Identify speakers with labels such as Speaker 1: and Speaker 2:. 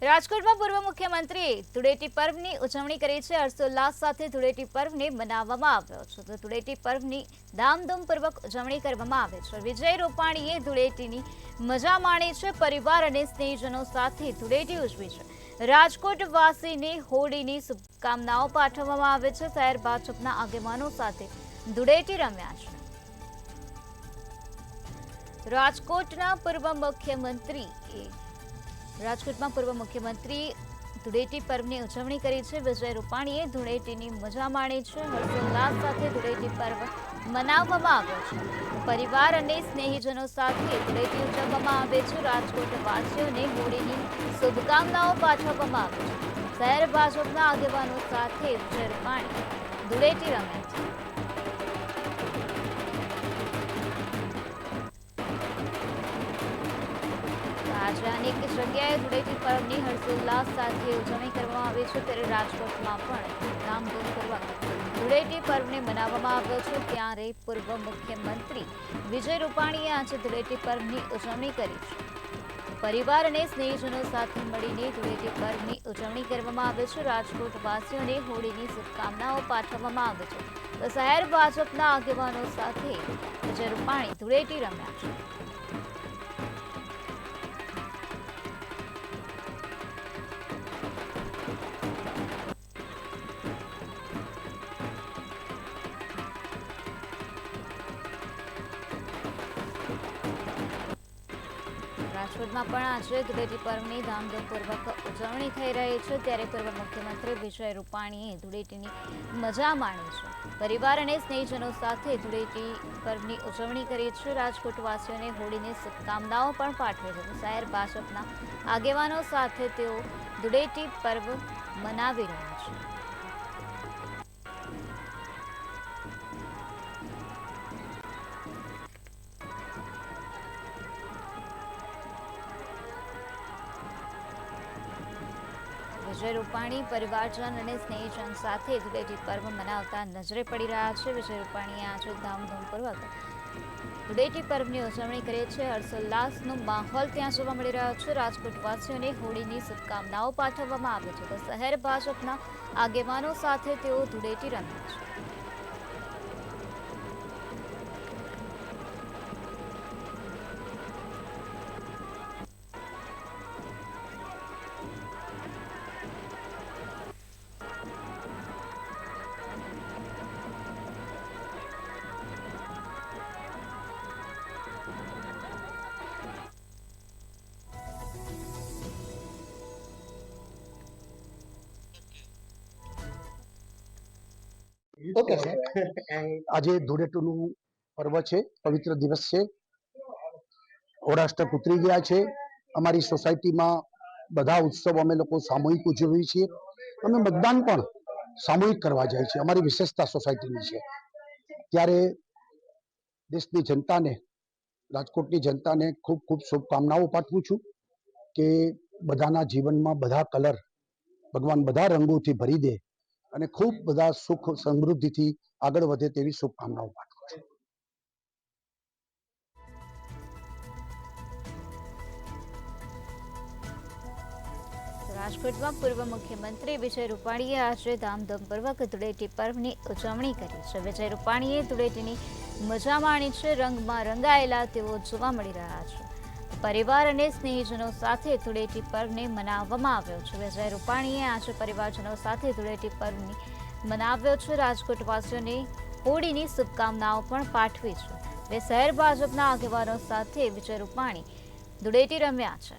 Speaker 1: રાજકોટમાં પૂર્વ મુખ્યમંત્રીએ ધૂળેટી પર્વની ઉજવણી કરી છે। હર્ષોલ્લાસ સાથે ધૂળેટી પર્વને મનાવવામાં આવ્યો છે। તો ધૂળેટી પર્વની ધામધૂમપૂર્વક ઉજવણી કરવામાં આવે છે। વિજય રૂપાણીએ ધૂળેટીની મજા માણી છે। પરિવાર અને સ્નેહીજનો સાથે ધૂળેટી ઉજવી છે। રાજકોટવાસીને હોળીની શુભકામનાઓ પાઠવવામાં આવે છે। શહેર ભાજપના આગેવાનો સાથે ધૂળેટી રમ્યા છે। રાજકોટમાં પૂર્વ મુખ્યમંત્રી ધૂળેટી પર્વની ઉજવણી કરી છે। વિજય રૂપાણીએ ધૂળેટીની મજા માણી છે। હર્ષોલ્લાસ સાથે ધૂળેટી પર્વ મનાવવામાં આવ્યો છે। પરિવાર અને સ્નેહીજનો સાથે ધૂળેટી ઉજવવામાં આવે છે। રાજકોટવાસીઓને હોળીની શુભકામનાઓ પાઠવવામાં આવે છે। શહેર ભાજપના આગેવાનો સાથે વિજય રૂપાણી ધૂળેટી રમ્યા છે। આજે અનેક જગ્યાએ ધૂળેટી પર્વની હર્ષોલ્લાસ સાથે ઉજવણી કરવામાં આવી છે। ત્યારે રાજકોટમાં પણ ધામધૂમપૂર્વક ધૂળેટી પર્વને મનાવવામાં આવ્યો છે। ત્યારે પૂર્વ મુખ્યમંત્રી વિજય રૂપાણીએ આજે ધૂળેટી પર્વની ઉજવણી કરી છે। પરિવાર અને સ્નેહીજનો સાથે મળીને ધૂળેટી પર્વની ઉજવણી કરવામાં આવે છે। રાજકોટવાસીઓને હોળીની શુભકામનાઓ પાઠવવામાં આવે છે। તો શહેર ભાજપના આગેવાનો સાથે વિજય રૂપાણી ધૂળેટી રમ્યા છે। રાજકોટમાં પણ આજે ધૂળેટી પર્વની ધામધૂમપૂર્વક ઉજવણી થઈ રહી છે। ત્યારે પૂર્વ મુખ્યમંત્રી વિજય રૂપાણીએ ધૂળેટીની મજા માણી છે। પરિવાર અને સ્નેહીજનો સાથે ધૂળેટી પર્વની ઉજવણી કરી છે। રાજકોટવાસીઓને હોળીની શુભકામનાઓ પણ પાઠવી છે। શહેર ભાજપના આગેવાનો સાથે તેઓ ધૂળેટી પર્વ મનાવી રહ્યા છે। વિજય રૂપાણી પરિવારજન અને સ્નેહીજન સાથે ધૂળેટી પર્વ મનાવતા નજરે પડી રહ્યા છે। વિજય રૂપાણીએ આજે ધામધૂમપૂર્વક ધૂળેટી પર્વની ઉજવણી કરી છે। હર્ષોલ્લાસનો માહોલ ત્યાં જોવા મળી રહ્યો છે। રાજકોટવાસીઓને હોળીની શુભકામનાઓ પાઠવવામાં આવે છે। તો શહેર ભાજપના આગેવાનો સાથે તેઓ ધૂળેટી રમ્યા છે।
Speaker 2: ઓકે સર, આજે ધૂળેટીનું પર્વ છે, પવિત્ર દિવસ છે। હોળાષ્ટક ઉતરી ગયા છે। અમારી સોસાયટીમાં બધા ઉત્સવ અમે લોકો સામૂહિક ઉજવીએ છીએ। અમે મતદાન પણ સામૂહિક કરવા જાય છે। અમારી વિશેષતા સોસાયટીની છે। ત્યારે દેશની જનતાને, રાજકોટની જનતાને ખૂબ ખૂબ શુભકામનાઓ પાઠવું છું કે બધાના જીવનમાં બધા કલર ભગવાન બધા રંગોથી ભરી દે અને ખૂબ બધા સુખ સમૃદ્ધિથી આગળ વધે તેવી શુભકામનાઓ પાઠવું છું।
Speaker 1: રાજકોટમાં પૂર્વ મુખ્યમંત્રી વિજય રૂપાણીએ આજે ધામધૂમપૂર્વક ધૂળેટી પર્વની ઉજવણી કરી છે। વિજય રૂપાણીએ ધૂળેટીની મજા માણી છે। રંગમાં રંગાયેલા તેઓ જોવા મળી રહ્યા છે। પરિવાર અને સ્નેહીજનો સાથે ધૂળેટી પર્વને મનાવવામાં આવ્યો છે। વિજય રૂપાણીએ આજે પરિવારજનો સાથે ધૂળેટી પર્વની મનાવ્યો છે। રાજકોટવાસીઓને હોળીની શુભકામનાઓ પણ પાઠવી છે। શહેર ભાજપના આગેવાનો સાથે વિજય રૂપાણી ધૂળેટી રમ્યા છે।